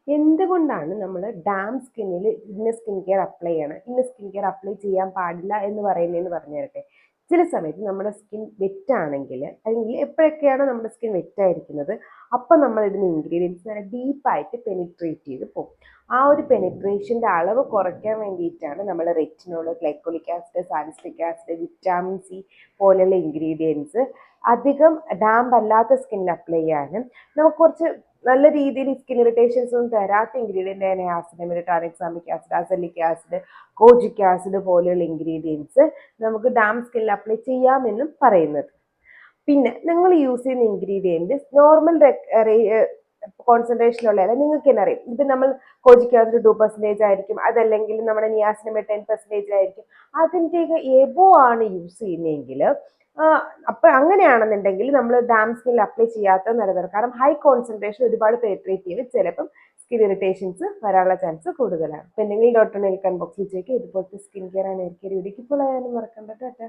എന്തുകൊണ്ടാണ് നമ്മൾ ഡാം സ്കിന്നിൽ ഇന്ന സ്കിൻ കെയർ അപ്ലൈ ചെയ്യണം, ഇന്ന സ്കിൻ കെയർ അപ്ലൈ ചെയ്യാൻ പാടില്ല എന്ന് പറയുന്നതെന്ന് പറഞ്ഞു തരട്ടെ. ചില സമയത്ത് നമ്മുടെ സ്കിൻ വെറ്റാണെങ്കിൽ, അല്ലെങ്കിൽ എപ്പോഴൊക്കെയാണോ നമ്മുടെ സ്കിൻ വെറ്റായിരിക്കുന്നത് അപ്പം നമ്മൾ ഇടുന്ന ഇൻഗ്രീഡിയൻസ് നല്ല ഡീപ്പായിട്ട് പെനിട്രേറ്റ് ചെയ്ത് പോകും. ആ ഒരു പെനിട്രേഷൻ്റെ അളവ് കുറയ്ക്കാൻ വേണ്ടിയിട്ടാണ് നമ്മൾ retinol, glycolic acid, salicylic acid, vitamin C പോലെയുള്ള ഇൻഗ്രീഡിയൻസ് അധികം ഡാമ്പ് അല്ലാത്ത സ്കിന്നിൽ അപ്ലൈ ചെയ്യാനും നമുക്ക് കുറച്ച് നല്ല രീതിയിൽ സ്കിൻ ഇറിറ്റേഷൻസ് ഒന്നും തരാത്ത ഇൻഗ്രീഡിയൻ്റ് ആണ് acid, tranexamic acid, azelaic acid, kojic acid പോലെയുള്ള ഇൻഗ്രീഡിയൻസ് നമുക്ക് ഡാം സ്കിന്നിൽ അപ്ലൈ ചെയ്യാമെന്നും പറയുന്നത്. പിന്നെ നിങ്ങൾ യൂസ് ചെയ്യുന്ന ഇൻഗ്രീഡിയൻറ്റ് നോർമൽ കോൺസെൻട്രേഷനിലുള്ള നിങ്ങൾക്ക് തന്നെ അറിയാം. ഇപ്പം നമ്മൾ കോജിക് ആസിഡ് 2% ആയിരിക്കും, അതല്ലെങ്കിൽ നമ്മുടെ നിയാസിനമൈഡ് 10% ആയിരിക്കും. അതിൻ്റെയൊക്കെ എബോ ആണ് യൂസ് ചെയ്യുന്നതെങ്കിൽ അപ്പം അങ്ങനെയാണെന്നുണ്ടെങ്കിൽ നമ്മൾ ഡാം സ്കിന്നിൽ അപ്ലൈ ചെയ്യാത്തത് നല്ലതാണ്. കാരണം ഹൈ കോൺസെൻട്രേഷൻ ഒരുപാട് പെനിട്രേറ്റ് ചെയ്ത് ചിലപ്പം സ്കിൻ ഇറിറ്റേഷൻസ് വരാനുള്ള ചാൻസ് കൂടുതലാണ്. അപ്പം എന്തെങ്കിലും ഡോക്ടറിനെ കമന്റ് ബോക്സിൽ ചോദിക്കുക. ഇതുപോലത്തെ സ്കിൻ കെയർ ആണ് എനിക്ക് വീഡിയോക്ക് ഫോളോ ചെയ്യാനും മറക്കണ്ട. ടാറ്റ.